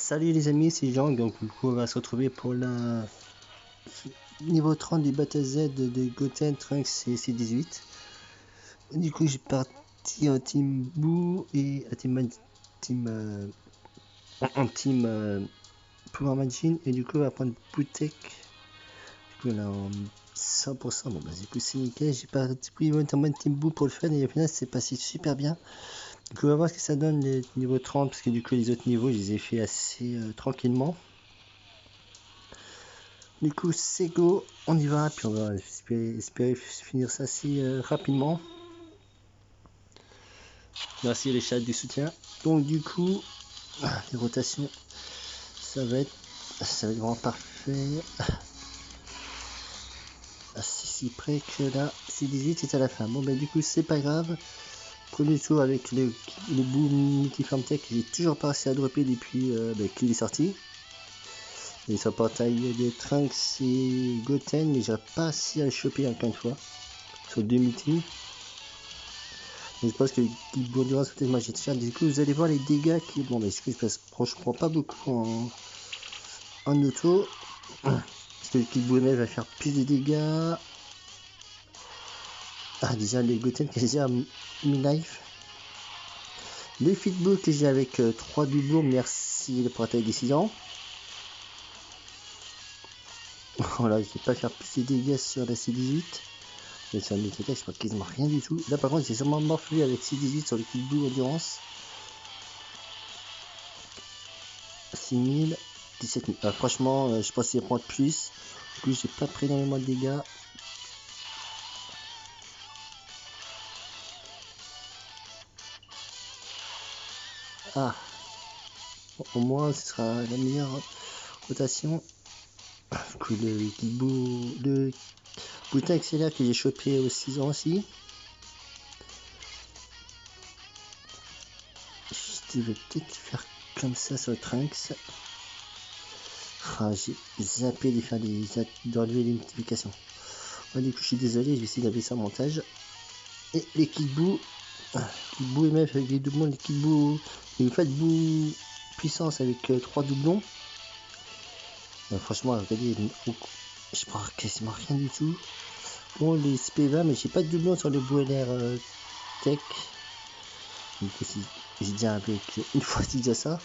Salut les amis, c'est Jean, donc du coup on va se retrouver pour la niveau 30 du Battle Z de Goten, Trunks et C18. Du coup j'ai parti en team Boo et en team Power Machine, et du coup on va prendre Boutek. Du coup on est en 100%, bon bah du coup c'est nickel. J'ai pris en team Boo pour le fun et au final c'est passé super bien. Donc on va voir ce que ça donne les niveaux 30, parce que du coup les autres niveaux je les ai fait assez tranquillement. Du coup c'est go, on y va, puis on va espérer finir ça assez rapidement. Merci les chats du soutien. Donc du coup, les rotations, ça va être vraiment parfait. Si près que là, c'est 18 c'est à la fin. Bon ben du coup c'est pas grave. Premier tour avec le boom multiforme tech, j'ai toujours pas réussi à dropper depuis qu'il est sorti. Et sa portail de Trunks et Goten, mais j'ai pas réussi à le choper encore une fois sur 2 multi. Je pense que Guild Endurance peut-être moi j'ai déjà. Du coup vous allez voir les dégâts qui. Bon bah excuse, parce que je prends pas beaucoup en auto. Parce que le Guild MF va faire plus de dégâts. Ah déjà les Goten que j'ai à mi-life. Les feedback que j'ai avec 3 doublons, merci pour la taille décision. Voilà, je vais pas faire plus de dégâts sur la C18. Mais sur le multi-attaque, je crois quasiment rien du tout. Là par contre j'ai sûrement morflé avec C18 sur le Guild Endurance. 6000, 17 000. Ah, franchement, je pensais prendre plus. Du coup, j'ai pas pris énormément de dégâts. Ah, au moins, ce sera la meilleure rotation. Du coup, le boutin accélère que j'ai chopé aux 6 ans aussi. Je vais peut-être faire comme ça sur le Trunks. Ah, j'ai zappé d'enlever les notifications. Ah, du coup, je suis désolé, je vais essayer d'appeler ça en montage. Et les Kidboo, MF avec les doublons, les Kidboo, et fait bout puissance avec 3 doublons. Franchement, regardez, je prends quasiment rien du tout. Bon, les SP20, mais j'ai pas de doublon sur le Boo LR Tech. Donc, j'ai déjà avec une fois déjà ça.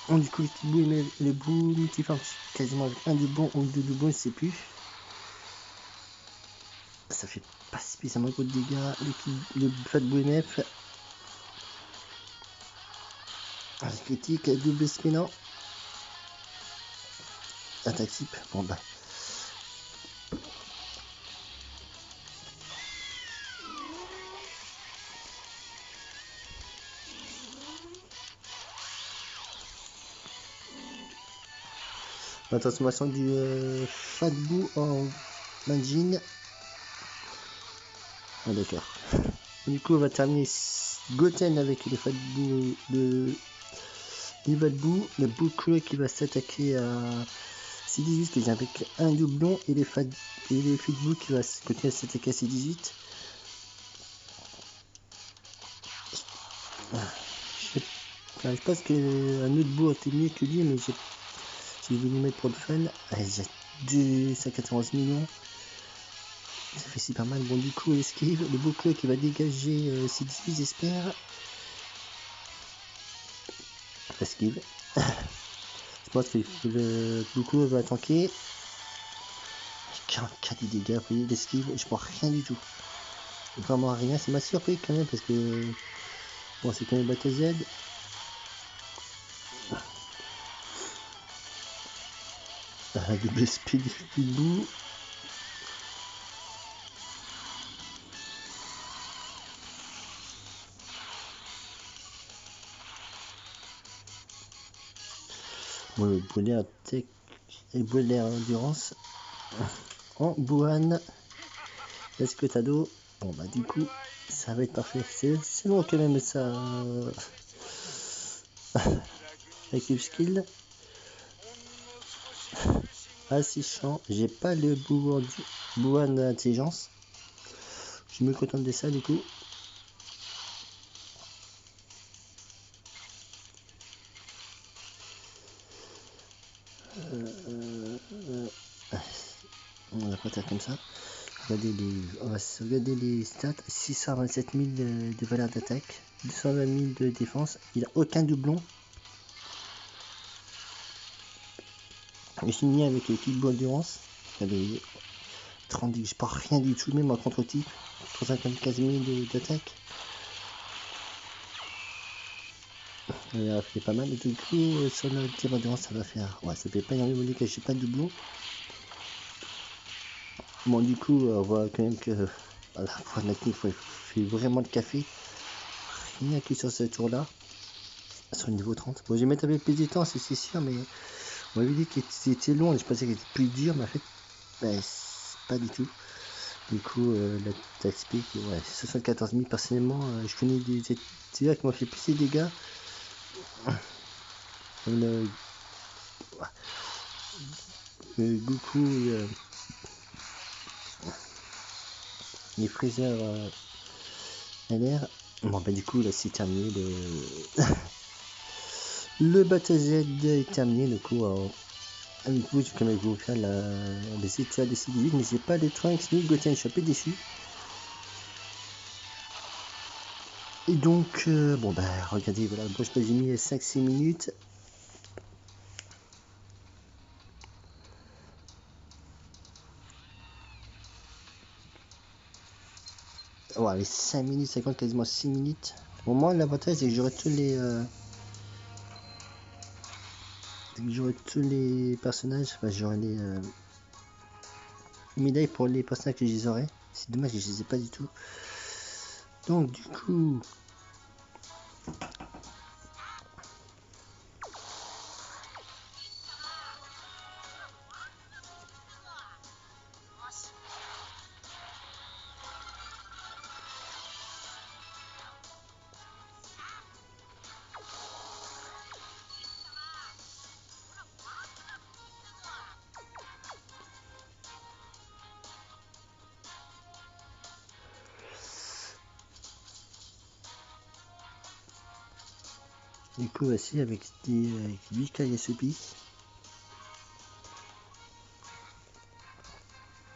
Bon, du coup, le Boo multiforme, quasiment avec un doublon ou deux doublons, je sais plus. Ça fait pas spécialement beaucoup de dégâts. Le Fat Boo MF. Critique, double spinant. Attaque type, bon bah. La transformation du Fat Boo en Manjin. Ah, d'accord. Du coup, on va terminer Goten avec le Fat Boo, le Boo, le Boo Crew qui va s'attaquer à C18 que j'ai avec un doublon, et les Fit Boo qui va continuer à s'attaquer à C18. Je pense qu'un autre Boo était mieux que lui, mais j'ai voulu mettre pour le fun. Allez, j'ai 291 millions. Ça fait super mal. Bon, du coup, esquive. Le Boo Crew qui va dégager C18, j'espère. Esquive. Je pense que le Boo Crew va tanker. 44 de dégâts, vous voyez, l'esquive, je prends rien du tout. Vraiment rien, ça m'a surpris quand même parce que bon, c'est quand même Battle Z. Double speed Boo. Bon, le boulet tech et boulet endurance en Bouhan. Est-ce que t'as d'eau? Bon bah du coup ça va être parfait. C'est long quand même ça. Avec le skill. Assez chiant. J'ai pas le Bouhan intelligence. Je me contente de ça du coup. On va pas faire comme ça. On va regarder les stats. 627 000 de valeur d'attaque, 220 000 de défense. Il n'a aucun doublon. Je suis mis avec l'équipe d'endurance. Regardez, 30, je pars rien du tout, même en contre-type. 315 000 d'attaque. Ça fait pas mal. Et du coup, sur la tir d'endurance, ça va faire. Ouais, ça fait pas énormément de dégâts, j'ai pas de doublon. Bon, du coup, on voit quand même que à la fin de la team, il fait vraiment le café. Rien que sur ce tour-là. Sur le niveau 30. Bon, je vais mettre un peu plus de temps, c'est sûr, mais on m'avait dit qu'il était long. Je pensais qu'il était plus dur, mais en fait, ben, pas du tout. Du coup, la t'explique, ouais, 74 000 personnellement. Je connais des tireurs qui m'ont fait plus de dégâts. Comme Goku et les Freezer LR. Bon, bah, du coup, là, c'est terminé. Le Battle Z est terminé. Du coup, avec vous, je vais vous faire les étoiles de C18, mais j'ai pas de Trunks ni Goten, je suis un peu déçu. Et donc, bon, bah, regardez, voilà, bon, j'ai mis 5-6 minutes. Ouais, les 5 minutes, 50, quasiment 6 minutes. Au moins, l'avantage, c'est que j'aurai tous les personnages, enfin, j'aurai les médailles pour les personnages que je les aurai. C'est dommage que je les ai pas du tout. Donc, du coup, voici avec 8 Kayasubi.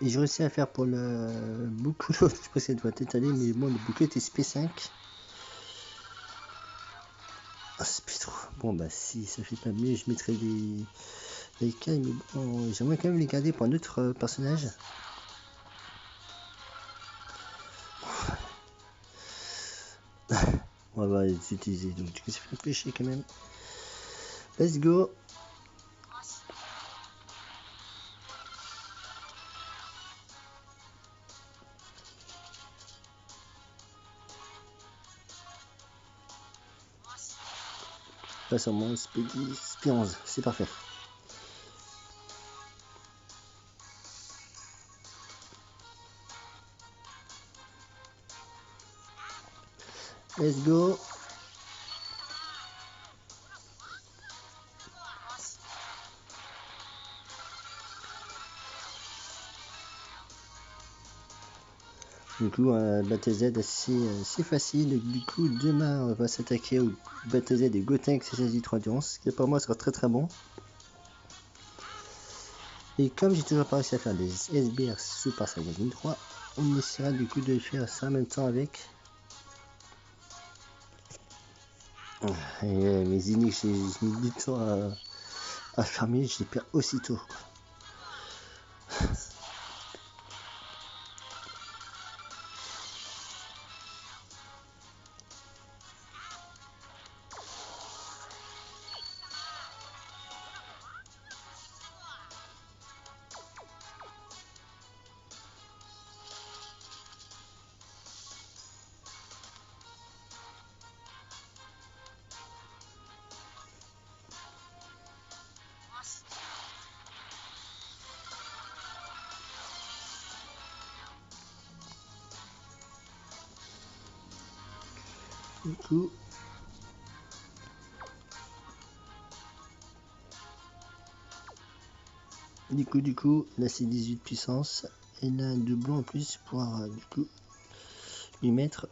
Et j'ai réussi à faire pour le bouclier, je sais pas si elle doit être allée, mais bon, le bouclier était SP5. Ah, c'est plus trop. Bon, bah, si ça fait pas mieux, je mettrai les cas, mais bon, j'aimerais quand même les garder pour un autre personnage. On va les utiliser, donc du coup, ça fait un peu chier quand même. Let's go! Là, sur mon SP11, c'est parfait. Let's go! Du coup, Battle Z assez facile. Du coup, demain, on va s'attaquer au Battle Z et Gotenks SSJ 3 Endurance, qui pour moi sera très très bon. Et comme j'ai toujours pas réussi à faire des SBR Super Saiyan 3, on essaiera du coup de faire ça en même temps avec. Et mes ennemis, j'ai mis du temps à fermer, je les perds aussitôt. Du coup, là c'est 18 puissance. Et là un doublon en plus pour du coup lui mettre.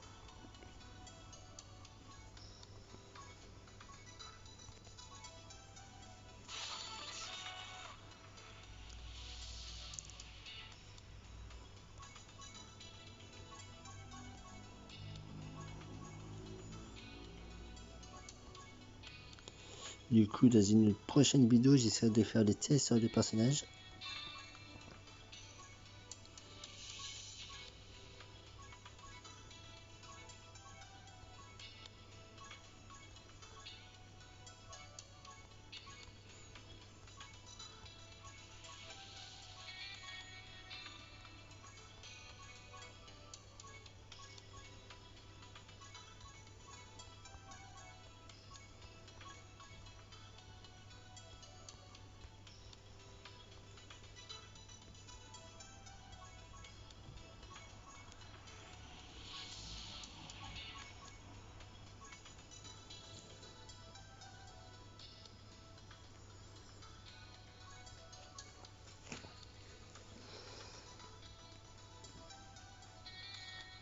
Du coup, dans une prochaine vidéo, j'essaierai de faire des tests sur les personnages.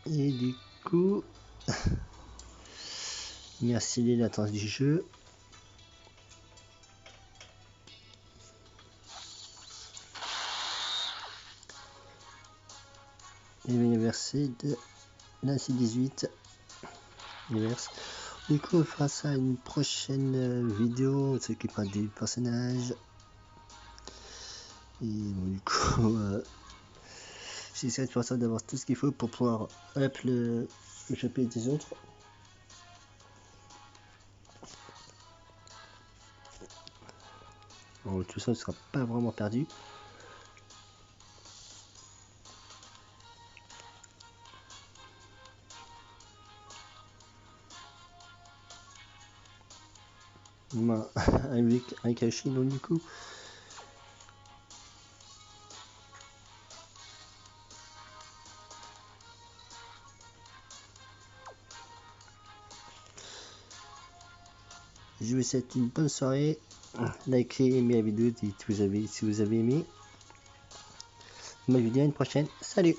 Et du coup, merci de l'attente du jeu. Et l'université de l'ANSI 18. Du coup, on fera ça à une prochaine vidéo. On s'occupera des personnages. Et du coup, j'essaie de faire ça, d'avoir tout ce qu'il faut pour pouvoir le choper des autres. Bon, tout ça ne sera pas vraiment perdu. Avec un cachet, donc du coup. Je vous souhaite une bonne soirée. Likez et aimez la vidéo si vous avez aimé. Moi je vous dis à une prochaine. Salut!